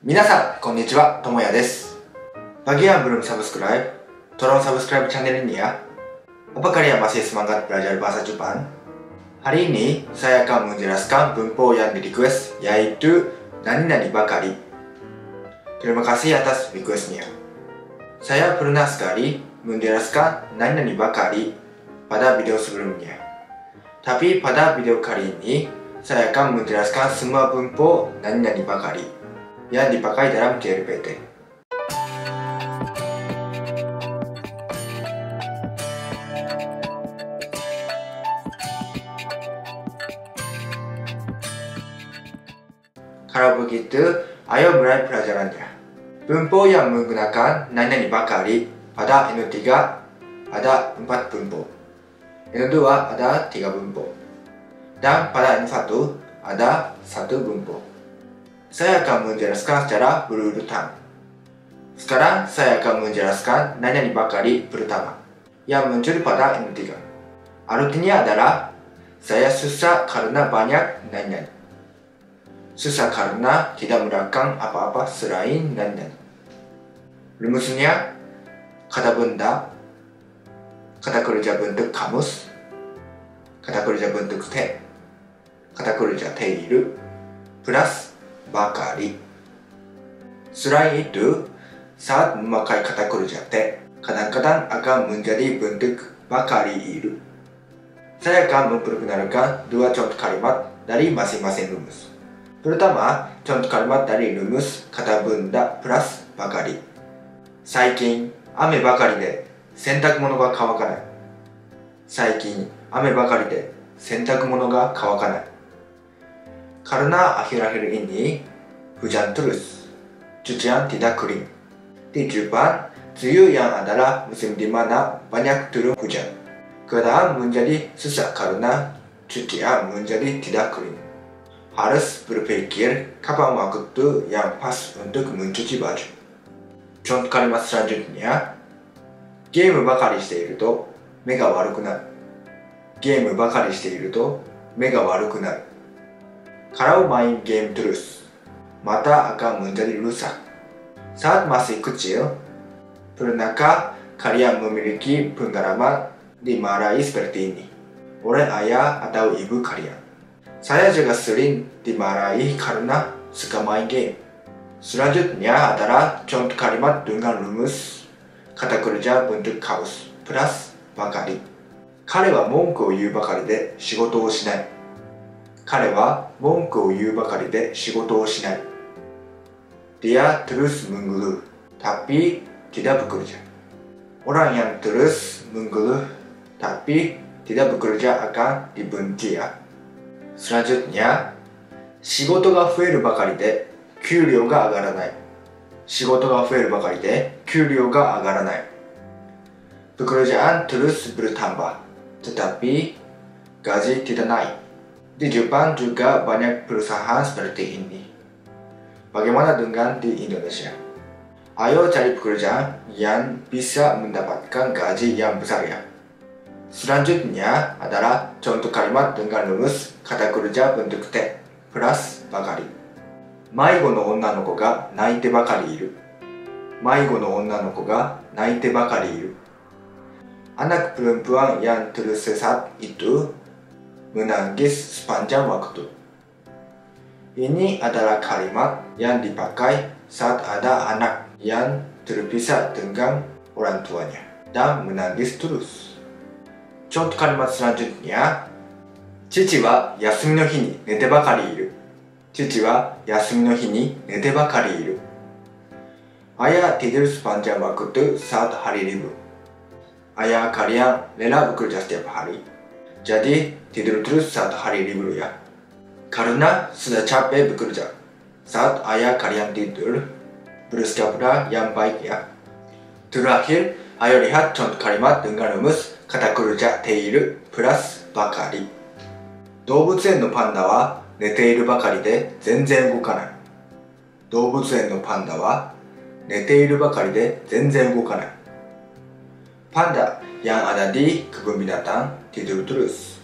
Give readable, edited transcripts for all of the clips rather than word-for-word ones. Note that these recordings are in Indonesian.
皆さん、こんにちは、ともやです。Bagian belum subscribe, tolong subscribe channel ini ya. Apa kalian masih semangat belajar bahasa Jepang? Hari ini, saya akan menjelaskan bunpo yang di request, yaitu nani-nani bakari. Terima kasih atas requestnya. Saya pernah sekali menjelaskan nani-nani bakari pada video sebelumnya. Tapi pada video kali ini, saya akan menjelaskan semua bunpo nani-nani bakari yang dipakai dalam JLPT. Kalau begitu, ayo mulai pelajarannya. Bunpo yang menggunakan nani-nani bakari pada N3 ada 4 bunpo. N2 ada 3 bunpo. Dan pada N1 ada 1 bunpo. Saya akan menjelaskan secara berurutan. Sekarang saya akan menjelaskan nani-nani bakari pertama yang muncul pada N3. Artinya adalah saya susah karena banyak nani-nani. Susah karena tidak melakukan apa-apa selain nani-nani. Rumusnya kata benda, kata kerja bentuk kamus, kata kerja bentuk te, kata kerja teiru, plus bakari. Selain itu, saat memakai kata kerja te, kadang-kadang akan menjadi bentuk bakari iru. Saya akan memperkenalkan 2 contoh kalimat dari masing-masing rumus. Pertama, contoh kalimat dari rumus kata benda plus bakari. Saikin, ame bakari de sentakumono ga kawakanai. Saikin, ame bakari de sentakumono ga kawakanai. Karena akhir-akhir ini hujan terus, cucian tidak kering. Di Jepang, Tsuyu yang adalah musim di mana banyak turun hujan. Keadaan menjadi susah karena cucian menjadi tidak kering. Harus berpikir kapan waktu yang pas untuk mencuci baju. Contoh kalimat selanjutnya, ゲームばかりしていると目が悪くなる。ゲームばかりしていると目が悪くなる。Kalau main game terus, mata akan menjadi rusak. Saat masih kecil, pernahkah kalian memiliki pengalaman dimarahi seperti ini oleh ayah atau ibu kalian? Saya juga sering dimarahi karena suka main game. Selanjutnya adalah contoh kalimat dengan rumus kata kerja bentuk kaus plus bakari. 彼は文句を言うばかりで仕事をしない。彼は文句を言うばかりで仕事をしない。Dia terus mengeluh, tapi tidak bekerja. Orang yang terus mengeluh, tapi tidak bekerja akan dibenci ya. Selanjutnya, 仕事が増えるばかりで給料が上がらない。仕事が増えるばかりで給料が上がらない。Pekerjaan terus bertambah, tetapi gaji tidak naik. Di Jepang juga banyak perusahaan seperti ini. Bagaimana dengan di Indonesia? Ayo cari pekerjaan yang bisa mendapatkan gaji yang besar ya. Selanjutnya adalah contoh kalimat dengan rumus kata kerja bentuk te plus bakari. 迷子の女の子が泣いてばかりいる。迷子の女の子が泣いてばかりいる。Anak perempuan yang tersesat itu menangis sepanjang waktu. Ini adalah kalimat yang dipakai saat ada anak yang terpisah dengan orang tuanya dan menangis terus. Contoh kalimat selanjutnya, 父は休みの日に寝てばかりいる。父は休みの日に寝てばかりいる。Ayah tidur sepanjang waktu saat hari libur. Ayah kalian rela bekerja setiap hari. Jadi tidur terus saat hari libur ya. Karena sudah capek bekerja. Saat ayah kalian tidur, bersikaplah yang baik ya. Terakhir, ayo lihat contoh kalimat dengan rumus kata kerja teiru plus bakari. 動物園のパンダは寝ているばかりで全然動かない。動物園のパンダは寝ているばかりで全然動かない。Panda yang ada di kebun binatang tidur terus,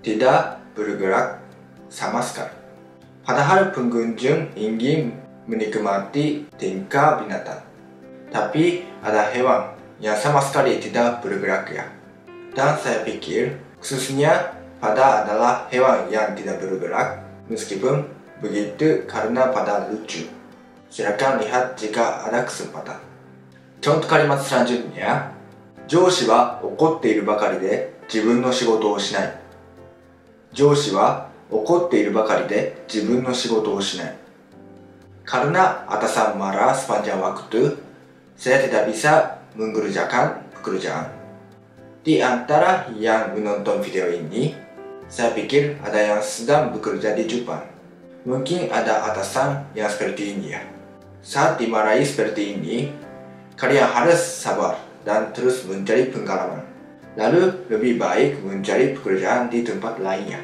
tidak bergerak sama sekali. Padahal pengunjung ingin menikmati tingkah binatang. Tapi ada hewan yang sama sekali tidak bergerak ya. Dan saya pikir khususnya pada adalah hewan yang tidak bergerak, meskipun begitu karena pada lucu. Silakan lihat jika ada kesempatan. Contoh kalimat selanjutnya, 上司は怒っているばかりで自分の仕事をしない。上司は怒っているばかりで自分の仕事をしない。Karena atasan marah sepanjang waktu, saya tidak bisa mengerjakan pekerjaan. Di antara yang menonton video ini, saya pikir ada yang sedang bekerja di Jepang. Mungkin ada atasan yang seperti ini ya. Saat dimarahi seperti ini, kalian harus sabar dan terus mencari pengalaman. Lalu lebih baik mencari pekerjaan di tempat lainnya.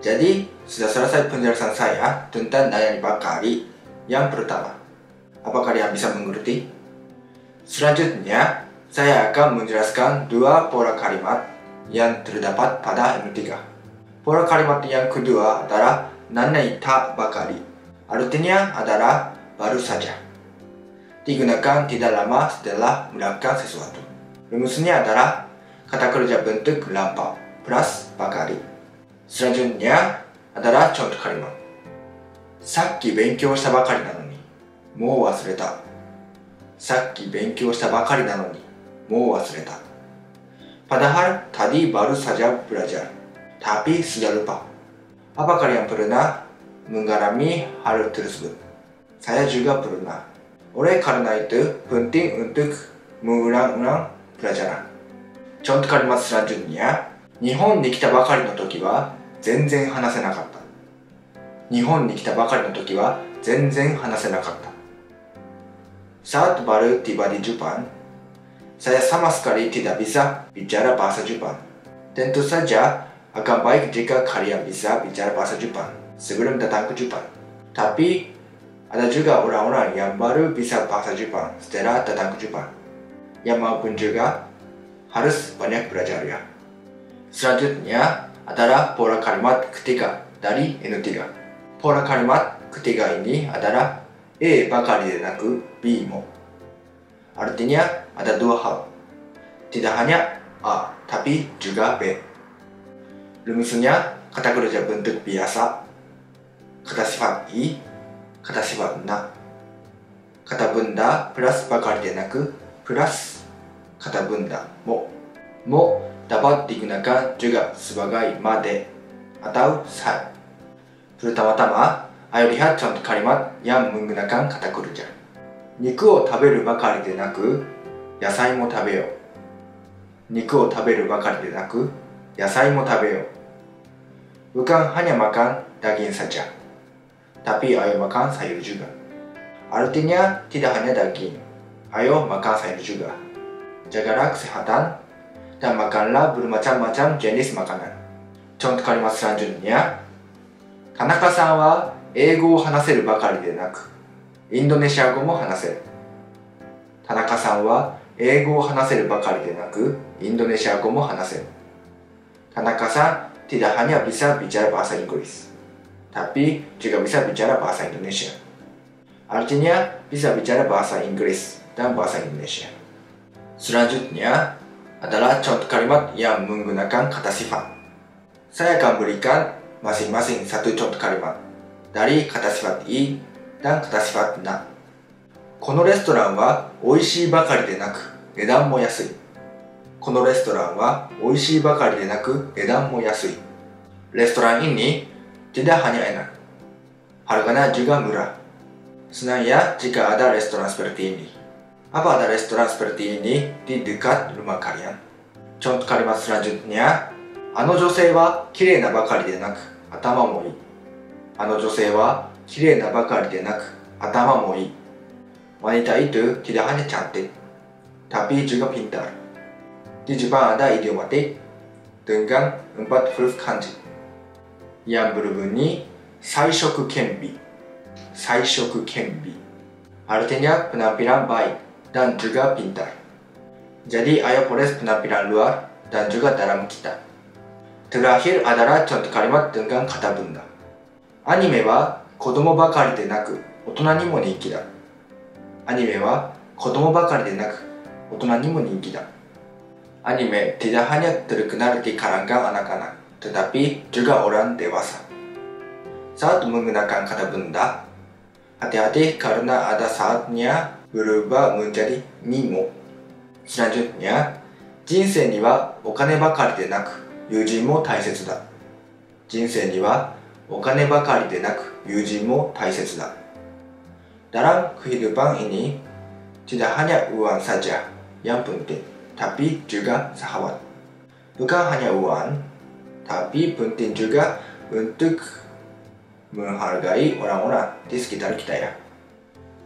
Jadi, sudah selesai penjelasan saya tentang nanya bakari yang pertama. Apa kalian bisa mengerti? Selanjutnya, saya akan menjelaskan dua pola kalimat yang terdapat pada M3. Pola kalimat yang kedua adalah nanyaita bakari. Artinya adalah baru saja. Digunakan tidak lama setelah melakukan sesuatu. Rumusnya adalah kata kerja bentuk lampau plus bakari. Selanjutnya adalah contoh kalimat. さっき勉強したばかりなのに、もう忘れた。さっき勉強したばかりなのに、もう忘れた。Padahal tadi baru saja belajar, tapi sudah lupa. Apa kalian pernah mengalami hal tersebut? Saya juga pernah. Oleh karena itu, penting untuk mengulang-ulang pelajaran. Contoh kalimat selanjutnya, 日本に来たばかりの時は全然話せなかった。日本に来たばかりの時は全然話せなかった。Saat baru tiba di Jepang, saya sama sekali tidak bisa bicara bahasa Jepang. Tentu saja akan baik jika kalian bisa bicara bahasa Jepang sebelum datang ke Jepang. Tapi ada juga orang-orang yang baru bisa bahasa Jepang setelah datang ke Jepang. Yang maupun juga harus banyak belajar ya. Selanjutnya adalah pola kalimat ketiga dari N3. Pola kalimat ketiga ini adalah A bakari de naku B mo. Artinya ada dua hal. Tidak hanya A, tapi juga B. Rumusnya kata kerja bentuk biasa, kata sifat I, kata sifat na. Kata benda plus bakari de naku plus kata benda mo. Mo dapat digunakan juga sebagai made atau sai. Pertama-tama, ayo lihat contoh kalimat yang menggunakan kata kerja. 肉を食べるばかりでなく、野菜も食べよう。肉を食べるばかりでなく、野菜も食べよう。Bukan hanya makan daging saja, tapi ayo makan sayur juga. Artinya tidak hanya daging, ayo makan sayur juga. Jagalah kesehatan dan makanlah bermacam-macam jenis makanan. Contoh kalimat selanjutnya, 田中さんは英語を話せるばかりでなく、インドネシア語も話せる。田中さんは英語を話せるばかりでなく、インドネシア語も話せる。田中さん tidak hanya bisa bicara bahasa Inggris, tapi juga bisa bicara bahasa Indonesia. Artinya bisa bicara bahasa Inggris dan bahasa Indonesia. Selanjutnya adalah contoh kalimat yang menggunakan kata sifat. Saya akan berikan masing-masing satu contoh kalimat dari kata sifat I dan kata sifat na. このレストランは美味しいばかりでなく値段も安い。このレストランは美味しいばかりでなく値段も安い。Restoran ini tidak hanya enak, harganya juga murah. Senang ya jika ada restoran seperti ini. Apa ada restoran seperti ini di dekat rumah kalian? Contoh kalimat selanjutnya, あの女性は綺麗なばかりでなく頭もいい。あの女性は綺麗なばかりでなく頭もいい。Wanita itu tidak hanya cantik, tapi juga pintar. Di Jepang ada idiomatik dengan 4 huruf kanji yang berbunyi 才色兼備。才色兼備 artinya penampilan baik dan juga pintar. Jadi ayo poles penampilan luar dan juga dalam kita. Terakhir adalah contoh kalimat dengan kata benda. Anime wa kodomo bakari de naku 大人にも人気だ。アニメは子供ばかりでなく大人にも人気だ。Anime tidak hanya terkenal di kalangan anak-anak, tetapi juga orang dewasa. Saat menggunakan kata benda, hati-hati karena ada saatnya berubah menjadi nimo. Selanjutnya, 人生にはお金ばかりでなく友人も大切だ。人生にはお金ばかりでなく友人も大切だ。Dalam kehidupan ini, tidak hanya uang saja yang penting, tapi juga sahabat. Bukan hanya uang, tapi penting juga untuk menghargai orang-orang di sekitar kita ya.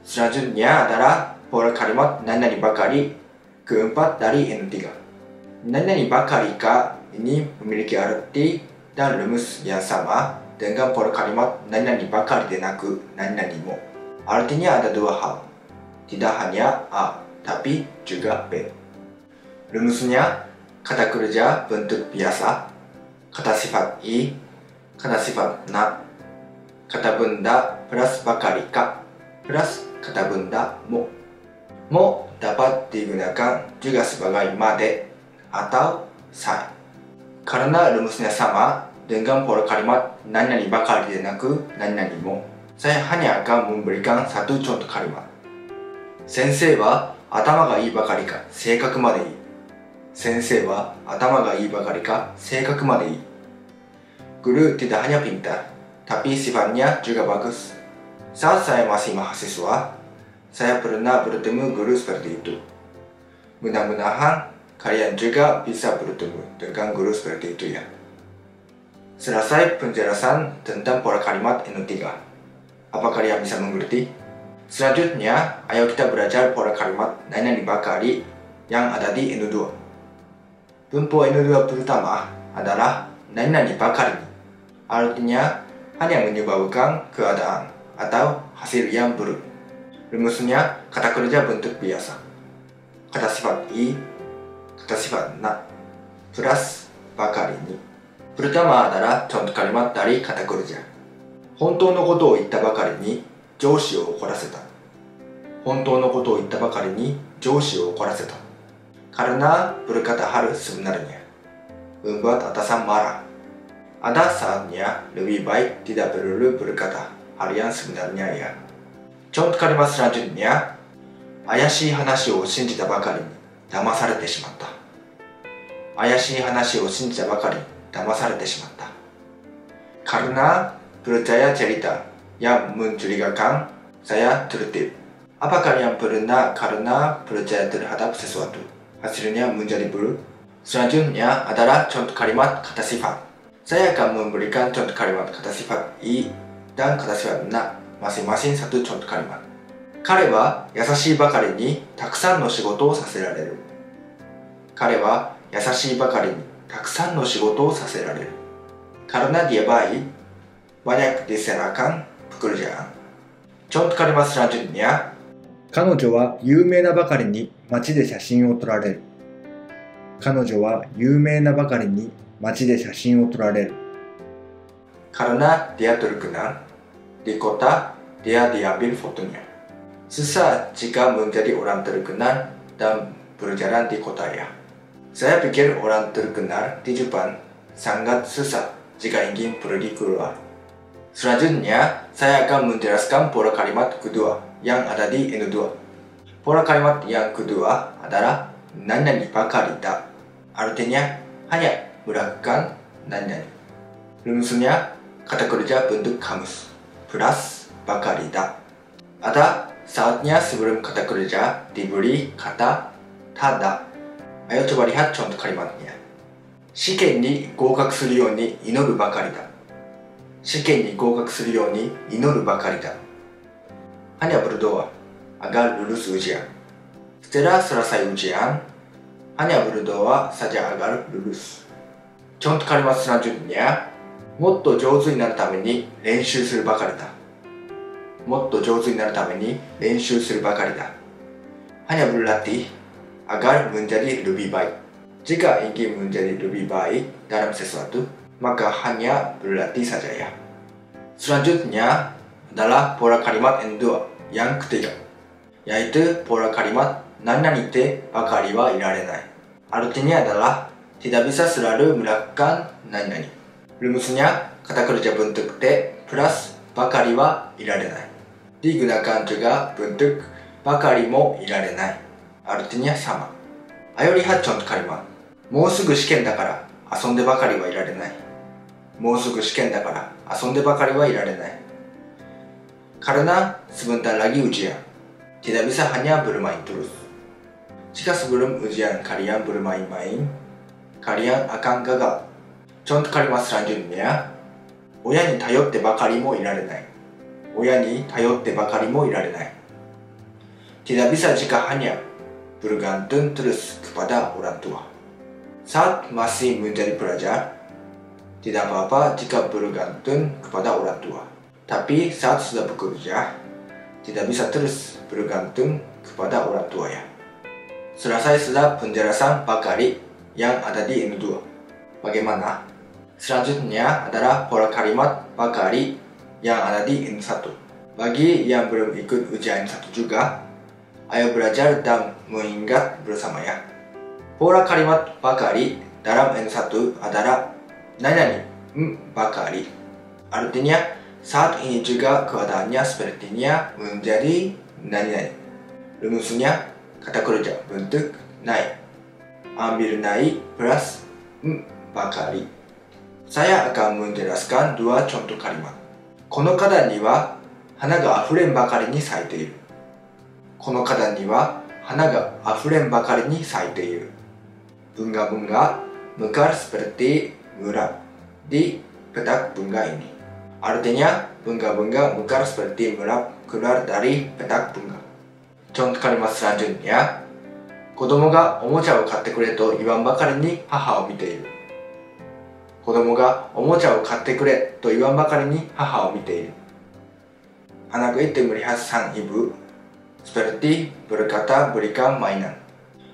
Selanjutnya adalah pola kalimat nani bakari keempat dari N3. Nani bakari ka ini memiliki arti dan rumus yang sama dengan pola kalimat nani bakari de naku nani mo. Artinya ada dua hal, tidak hanya A, tapi juga B. Rumusnya, kata kerja bentuk biasa, kata sifat I, kata sifat na, kata benda plus bakari ka, plus kata benda mo. Mo dapat digunakan juga sebagai made atau sai. Karena rumusnya sama dengan pola kalimat nani bakari de naku nani mo, saya hanya akan memberikan satu contoh kalimat. Sensei wa atama ga ii bakari ka seikaku made ii. Sensei wa atama ga ii bakari ka seikaku made ii. Guru tidak hanya pintar, tapi sifatnya juga bagus. Saat saya masih mahasiswa, saya pernah bertemu guru seperti itu. Mudah-mudahan kalian juga bisa bertemu dengan guru seperti itu ya. Selesai penjelasan tentang pola kalimat N3. Apa kalian bisa mengerti? Selanjutnya, ayo kita belajar pola kalimat nani bakari yang ada di N2. Bunpo N2 pertama adalah nani bakari. Artinya hanya menyebabkan keadaan atau hasil yang buruk. Rumusnya kata kerja bentuk biasa. Kata sifat I, kata sifat na, plus bakari ni. Pertama adalah contoh kalimat dari kata kerja. 本当のことを言ったばかりに上司を怒らせた。本当のことを言ったばかりに上司を怒らせた。Karena berkata hal sebenarnya membuat atasan marah. Ada saatnya lebih baik tidak perlu berkata hal yang sebenarnya ya. Contoh kalimat selanjutnya, 怪しい話を信じたばかりに騙されてしまった。怪しい話を信じたばかりに騙されてしまった。Karena percaya cerita yang mencurigakan, saya tertib. Apa kalian pernah karena percaya terhadap sesuatu, hasilnya menjadi buruk? Selanjutnya adalah contoh kalimat kata sifat. Saya akan memberikan contoh kalimat kata sifat I dan kata sifat na, masing-masing satu contoh kalimat. 彼は優しいばかりにたくさんの仕事をさせられる。彼は優しいばかりにたくさんの仕事をさせられる。Karena dia baik, banyak diserahkan pekerjaan. Contoh kalimat selanjutnya, 彼女は有名なばかりに街で写真を撮られる。彼女は有名なばかりに街で写真を撮られる。Karena dia terkenal di kota, dia diambil fotonya. Susah jika menjadi orang terkenal dan berjalan di kota ya. Saya pikir orang terkenal di Jepang sangat susah jika ingin pergi keluar. Selanjutnya, saya akan menjelaskan pola kalimat kedua yang ada di N2. Pola kalimat yang kedua adalah nani bakari da. Artinya hanya melakukan nani. Rumusnya kata kerja bentuk kamus plus bakari da. Ada saatnya sebelum kata kerja diberi kata tada. Ayo coba lihat contoh kalimatnya. 試験に合格するように祈るばかりだ。試験に合格するように祈るばかりだ。Hanya berdoa agar lulus ujian. Setelah selesai ujian, hanya berdoa saja agar lulus. Contoh kalimat selanjutnya, もっと上手になるために練習するばかりだ。もっと上手になるために練習するばかりだ。Hanya berlatih agar menjadi lebih baik. Jika ingin menjadi lebih baik dalam sesuatu, maka hanya berlatih saja ya. Selanjutnya, adalah pola kalimat yang kedua, yang ketiga, yaitu pola kalimat nani te bakari wa irarenai. Artinya adalah tidak bisa selalu melakukan nani. Rumusnya kata kerja bentuk te plus bakari wa irarenai. Digunakan juga bentuk bakari mo irarenai. Artinya sama. Ayo lihat contoh kalimat. もうすぐ試験だから遊んでばかりはいられない。もうすぐ試験だから遊んでばかりはいられない。Karena sebentar lagi ujian, tidak bisa hanya bermain terus. Jika sebelum ujian kalian bermain-main, kalian akan gagal. Contoh kalimat selanjutnya, 親に頼ってばかりもいられない。親に頼ってばかりもいられない。Tidak bisa jika hanya bergantung terus kepada orang tua. Saat masih menjadi pelajar, tidak apa-apa jika bergantung kepada orang tua. Tapi saat sudah bekerja, tidak bisa terus bergantung kepada orang tua ya. Selesai sudah penjelasan bakari yang ada di N2. Bagaimana? Selanjutnya adalah pola kalimat bakari yang ada di N1. Bagi yang belum ikut ujian N1 juga, ayo belajar dan mengingat bersama ya. Pola kalimat bakari dalam N1 adalah nani bakari. Artinya, saat ini juga keadaannya sepertinya menjadi nani-nani. Rumusnya kata kerja bentuk nai. Ambil nai plus bakari. Saya akan menjelaskan dua contoh kalimat. この花壇には花があふれんばかりに咲いている。この花壇には花があふれんばかりに咲いている。Bunga-bunga mekar seperti murab di petak bunga ini. Artinya, bunga-bunga mekar seperti murab keluar dari petak bunga. Contoh kalimat selanjutnya, 子供がおもちゃを買ってくれと言わんばかりに母を見ている。子供がおもちゃを買ってくれと言わんばかりに母を見ている。Anak itu melihat sang ibu seperti berkata berikan mainan.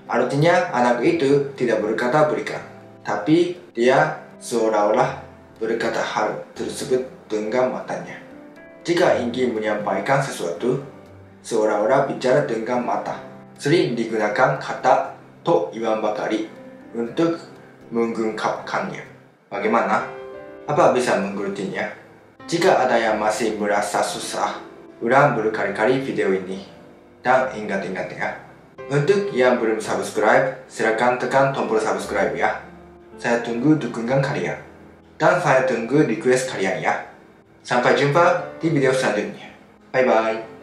Artinya anak itu tidak berkata berikan, tapi dia seolah-olah berkata hal tersebut dengan matanya. Jika ingin menyampaikan sesuatu, seolah-olah bicara dengan mata. Sering digunakan kata to iwan bakari untuk mengungkapkannya. Bagaimana? Apa bisa mengertinya? Jika ada yang masih merasa susah, ulang berkali-kali video ini. Dan ingat-ingat ya. Untuk yang belum subscribe, silakan tekan tombol subscribe ya. Saya tunggu dukungan kalian. Dan saya tunggu request kalian ya. Sampai jumpa di video selanjutnya. Bye bye.